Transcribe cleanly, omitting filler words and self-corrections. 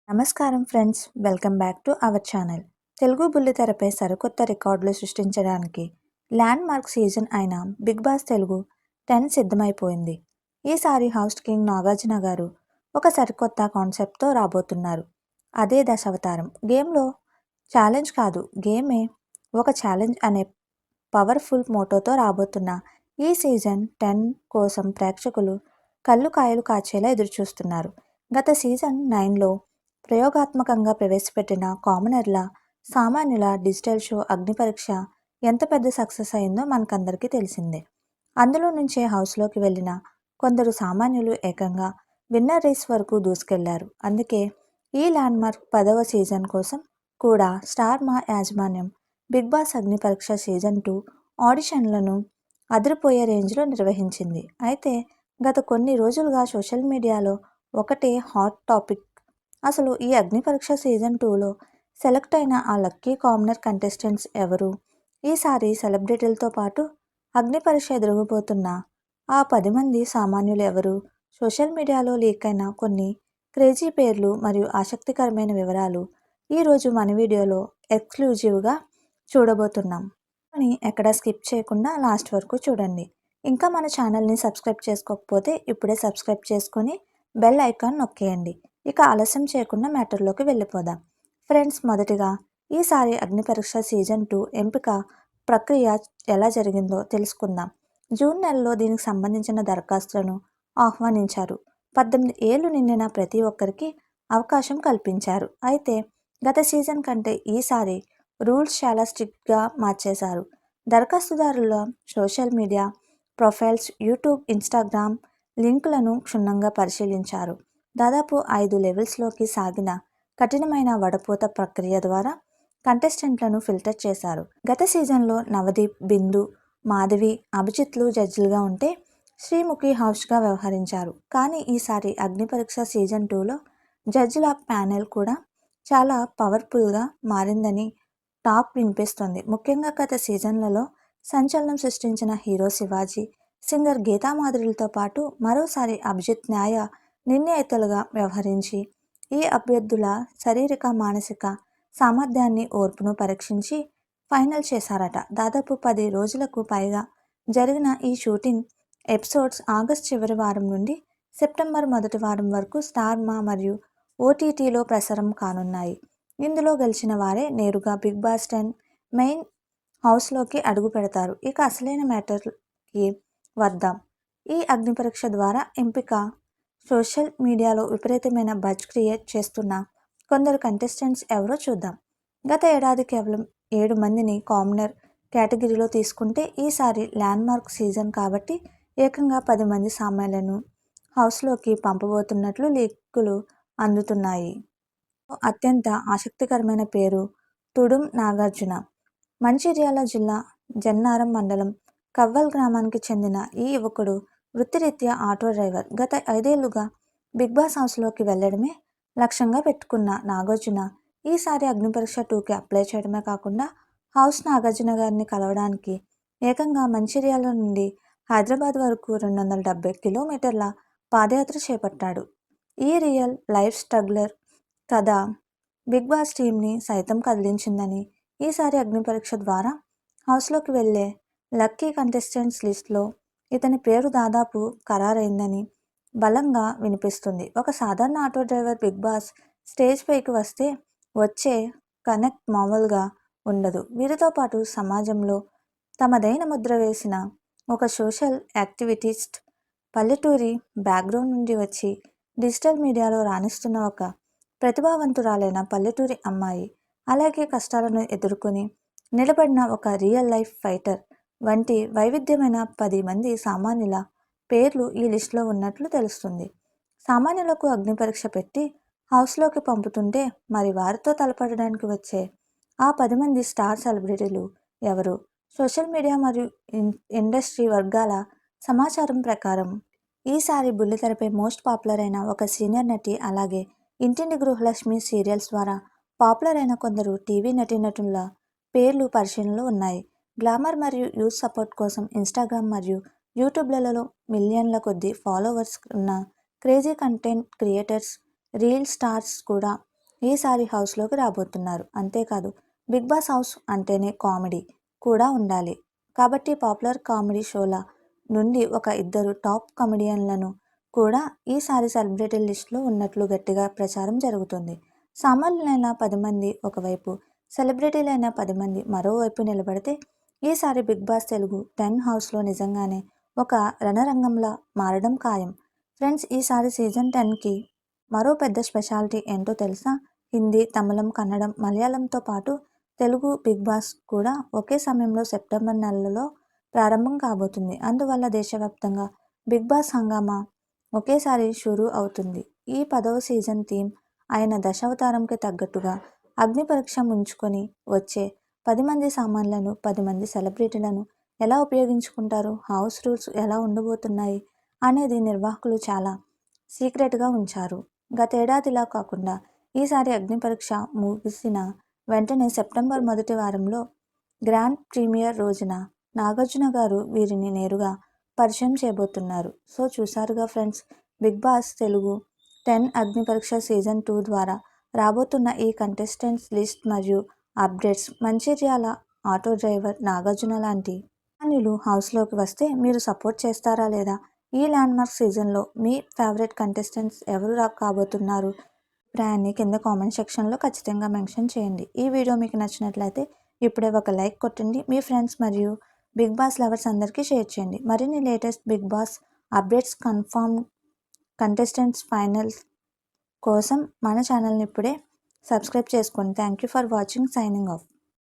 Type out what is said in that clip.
నమస్కారం friends, welcome back to our channel. Telugu బుల్లితెరపై సరికొత్త రికార్డులు సృష్టించడానికి ల్యాండ్ మార్క్ సీజన్ అయిన బిగ్ బాస్ తెలుగు 10 సిద్ధమైపోయింది. ఈసారి హౌస్ట్ కింగ్ నాగార్జున గారు ఒక సరికొత్త కాన్సెప్ట్తో రాబోతున్నారు. అదే దశావతారం. గేమ్లో ఛాలెంజ్ కాదు, గేమే ఒక ఛాలెంజ్ అనే పవర్ఫుల్ మోటోతో రాబోతున్న ఈ సీజన్ 10 కోసం ప్రేక్షకులు కళ్ళు కాయలు కాచేలా ఎదురుచూస్తున్నారు. గత సీజన్ 9లో ప్రయోగాత్మకంగా ప్రవేశపెట్టిన కామనర్ల సామాన్యుల డిజిటల్ షో అగ్నిపరీక్ష ఎంత పెద్ద సక్సెస్ అయిందో మనకందరికీ తెలిసిందే. అందులో నుంచే హౌస్లోకి వెళ్ళిన కొందరు సామాన్యులు ఏకంగా విన్నర్ రేస్ వరకు దూసుకెళ్లారు. అందుకే ఈ ల్యాండ్మార్క్ 10వ సీజన్ కోసం కూడా స్టార్ మా యాజమాన్యం బిగ్ బాస్ అగ్నిపరీక్ష సీజన్ 2 ఆడిషన్లను అదిరిపోయే రేంజ్లో నిర్వహించింది. అయితే గత కొన్ని రోజులుగా సోషల్ మీడియాలో ఒకటే హాట్ టాపిక్. అసలు ఈ అగ్నిపరీక్ష సీజన్ 2లో సెలెక్ట్ అయిన ఆ లక్కీ కామనర్ కంటెస్టెంట్స్ ఎవరు? ఈసారి సెలబ్రిటీలతో పాటు అగ్నిపరీక్ష ఎదురగబోతున్న ఆ 10 మంది సామాన్యులు ఎవరు? సోషల్ మీడియాలో లీక్ అయిన కొన్ని క్రేజీ పేర్లు మరియు ఆసక్తికరమైన వివరాలు ఈరోజు మన వీడియోలో ఎక్స్క్లూజివ్గా చూడబోతున్నాం. అని ఎక్కడా స్కిప్ చేయకుండా లాస్ట్ వరకు చూడండి. ఇంకా మన ఛానల్ని సబ్స్క్రైబ్ చేసుకోకపోతే ఇప్పుడే సబ్స్క్రైబ్ చేసుకొని బెల్ ఐకాన్ నొక్కేయండి. ఇక ఆలస్యం చేయకుండా మ్యాటర్లోకి వెళ్ళిపోదాం. ఫ్రెండ్స్, మొదటిగా ఈసారి అగ్నిపరీక్ష సీజన్ 2 ఎంపిక ప్రక్రియ ఎలా జరిగిందో తెలుసుకుందాం. జూన్ నెలలో దీనికి సంబంధించిన దరఖాస్తులను ఆహ్వానించారు. 18 ఏళ్లు నిండిన ప్రతి ఒక్కరికి అవకాశం కల్పించారు. అయితే గత సీజన్ కంటే ఈసారి రూల్స్ చాలా స్ట్రిక్ట్గా మార్చేశారు. దరఖాస్తుదారుల social media profiles, YouTube, Instagram లింకులను క్షుణ్ణంగా పరిశీలించారు. దాదాపు 5 లెవెల్స్లోకి సాగిన కఠినమైన వడపోత ప్రక్రియ ద్వారా కంటెస్టెంట్లను ఫిల్టర్ చేశారు. గత సీజన్లో నవదీప్, బిందు, మాధవి, అభిజిత్లు జడ్జిలుగా ఉంటే శ్రీముఖి హౌస్గా వ్యవహరించారు. కానీ ఈసారి అగ్నిపరీక్ష సీజన్ 2లో జడ్జిల ప్యానెల్ కూడా చాలా పవర్ఫుల్గా మారిందని టాక్ వినిపిస్తుంది. ముఖ్యంగా గత సీజన్లలో సంచలనం సృష్టించిన హీరో శివాజీ, సింగర్ గీతామాధురిలతో పాటు మరోసారి అభిజిత్ న్యాయ నిర్ణేతలుగా వ్యవహరించి ఈ అభ్యర్థుల శారీరక, మానసిక సామర్థ్యాన్ని, ఓర్పును పరీక్షించి ఫైనల్ చేశారట. దాదాపు 10 రోజులకు పైగా జరిగిన ఈ షూటింగ్ ఎపిసోడ్స్ ఆగస్టు చివరి వారం నుండి సెప్టెంబర్ మొదటి వారం వరకు స్టార్ మా మరియు ఓటీటీలో ప్రసారం కానున్నాయి. ఇందులో గెలిచిన వారే నేరుగా బిగ్ బాస్ 10 మెయిన్ హౌస్లోకి అడుగు పెడతారు. ఇక అసలైన మ్యాటర్కి వద్దాం. ఈ అగ్నిపరీక్ష ద్వారా ఎంపిక సోషల్ మీడియాలో విపరీతమైన బజ్ క్రియేట్ చేస్తున్న కొందరు కంటెస్టెంట్స్ ఎవరో చూద్దాం. గత ఏడాది కేవలం 7 మందిని కామనర్ కేటగిరీలో తీసుకుంటే ఈసారి ల్యాండ్మార్క్ సీజన్ కాబట్టి ఏకంగా 10 మంది సామాన్యులను హౌస్లోకి పంపబోతున్నట్లు లీకులు అందుతున్నాయి. అత్యంత ఆసక్తికరమైన పేరు తుడుం నాగార్జున. మంచిర్యాల జిల్లా జన్నారం మండలం కవ్వల్ గ్రామానికి చెందిన ఈ యువకుడు వృత్తిరీత్యా ఆటో డ్రైవర్. గత 5 ఏళ్లుగా బిగ్ బాస్ హౌస్లోకి వెళ్లడమే లక్ష్యంగా పెట్టుకున్న నాగార్జున ఈసారి అగ్నిపరీక్ష 2కి అప్లై చేయడమే కాకుండా హౌస్ నాగార్జున గారిని కలవడానికి ఏకంగా మంచిర్యాల నుండి హైదరాబాద్ వరకు 270 కిలోమీటర్ల పాదయాత్ర చేపట్టాడు. ఈ రియల్ లైఫ్ స్ట్రగ్లర్ కథ బిగ్ బాస్ టీంని సైతం కదిలించిందని, ఈసారి అగ్నిపరీక్ష ద్వారా హౌస్లోకి వెళ్లే లక్కీ కంటెస్టెంట్స్ లిస్ట్లో ఇతని పేరు దాదాపు ఖరారైందని బలంగా వినిపిస్తుంది. ఒక సాధారణ auto driver Bigg Boss stage పైకి వస్తే వచ్చే కనెక్ట్ మామూలుగా ఉండదు. వీరితో పాటు సమాజంలో తమదైన ముద్ర వేసిన ఒక సోషల్ యాక్టివిస్ట్, పల్లెటూరి బ్యాక్గ్రౌండ్ నుండి వచ్చి డిజిటల్ మీడియాలో రాణిస్తున్న ఒక ప్రతిభావంతురాలైన పల్లెటూరి అమ్మాయి, అలాగే కష్టాలను ఎదుర్కొని నిలబడిన ఒక రియల్ లైఫ్ ఫైటర్ వంటి వైవిధ్యమైన 10 మంది సామాన్యుల పేర్లు ఈ లిస్టులో ఉన్నట్లు తెలుస్తుంది. సామాన్యులకు అగ్నిపరీక్ష పెట్టి హౌస్లోకి పంపుతుంటే మరి వారితో తలపడడానికి వచ్చే ఆ 10 మంది స్టార్ సెలబ్రిటీలు ఎవరు? సోషల్ మీడియా మరియు ఇండస్ట్రీ వర్గాల సమాచారం ప్రకారం ఈసారి బుల్లితెరపై మోస్ట్ పాపులర్ అయిన ఒక సీనియర్ నటి, అలాగే ఇంటింటి గృహలక్ష్మి సీరియల్స్ ద్వారా పాపులర్ అయిన కొందరు టీవీ నటీనటుల పేర్లు పరిశీలనలో ఉన్నాయి. గ్లామర్ మరియు యూత్ సపోర్ట్ కోసం ఇన్స్టాగ్రామ్ మరియు యూట్యూబ్లలో మిలియన్ల కొద్ది ఫాలోవర్స్ ఉన్న crazy content creators, reel stars కూడా ఈసారి హౌస్లోకి రాబోతున్నారు. అంతేకాదు బిగ్ బాస్ హౌస్ అంటేనే కామెడీ కూడా ఉండాలి కాబట్టి పాపులర్ కామెడీ షోల నుండి ఒక ఇద్దరు టాప్ కమెడియన్లను కూడా ఈసారి సెలబ్రిటీ లిస్టులో ఉన్నట్లు గట్టిగా ప్రచారం జరుగుతుంది. సామాన్యులైన 10 మంది ఒకవైపు, సెలబ్రిటీలైన 10 మంది మరోవైపు నిలబడితే ఈసారి బిగ్ బాస్ తెలుగు 10 హౌస్లో నిజంగానే ఒక రణరంగంలా మారడం ఖాయం. ఫ్రెండ్స్, ఈసారి సీజన్ 10కి మరో పెద్ద స్పెషాలిటీ ఏంటో తెలుసా? హిందీ, తమిళం, కన్నడం, మలయాళంతో పాటు తెలుగు బిగ్ బాస్ కూడా ఒకే సమయంలో సెప్టెంబర్ నెలలో ప్రారంభం కాబోతుంది. అందువల్ల దేశవ్యాప్తంగా బిగ్ బాస్ హంగామా ఒకేసారి షురూ అవుతుంది. ఈ 10వ సీజన్ థీమ్ అయిన దశావతారంకి తగ్గట్టుగా అగ్ని పరీక్ష ముంచుకొని వచ్చే 10 మంది సామాన్లను 10 మంది సెలబ్రిటీలను ఎలా ఉపయోగించుకుంటారు, హౌస్ రూల్స్ ఎలా ఉండబోతున్నాయి అనేది నిర్వాహకులు చాలా సీక్రెట్గా ఉంచారు. గతేడాదిలా కాకుండా ఈసారి అగ్ని పరీక్ష ముగిసిన వెంటనే సెప్టెంబర్ మొదటి వారంలో గ్రాండ్ ప్రీమియర్ రోజున నాగార్జున గారు వీరిని నేరుగా పరిచయం చేయబోతున్నారు. సో చూసారుగా ఫ్రెండ్స్, బిగ్ బాస్ తెలుగు 10 అగ్ని పరీక్ష సీజన్ 2 ద్వారా రాబోతున్న ఈ కంటెస్టెంట్స్ లిస్ట్ మరియు updates. Mancherial auto driver Nagarjuna లాంటి సామాన్యులు హౌస్లోకి వస్తే మీరు సపోర్ట్ చేస్తారా లేదా? ఈ ల్యాండ్మార్క్ సీజన్లో మీ ఫేవరెట్ కంటెస్టెంట్స్ ఎవరు కాబోతున్నారు? అభిప్రాయాన్ని కింద కామెంట్ సెక్షన్లో ఖచ్చితంగా మెన్షన్ చేయండి. ఈ వీడియో మీకు నచ్చినట్లయితే ఇప్పుడే ఒక లైక్ కొట్టండి. మీ ఫ్రెండ్స్ మరియు బిగ్ బాస్ లవర్స్ అందరికీ షేర్ చేయండి. మరిన్ని latest Bigg Boss updates, confirm contestants finals కోసం మన ఛానల్ని ఇప్పుడే సబ్స్క్రైబ్ చేసుకోండి. Thank you for watching. Signing of.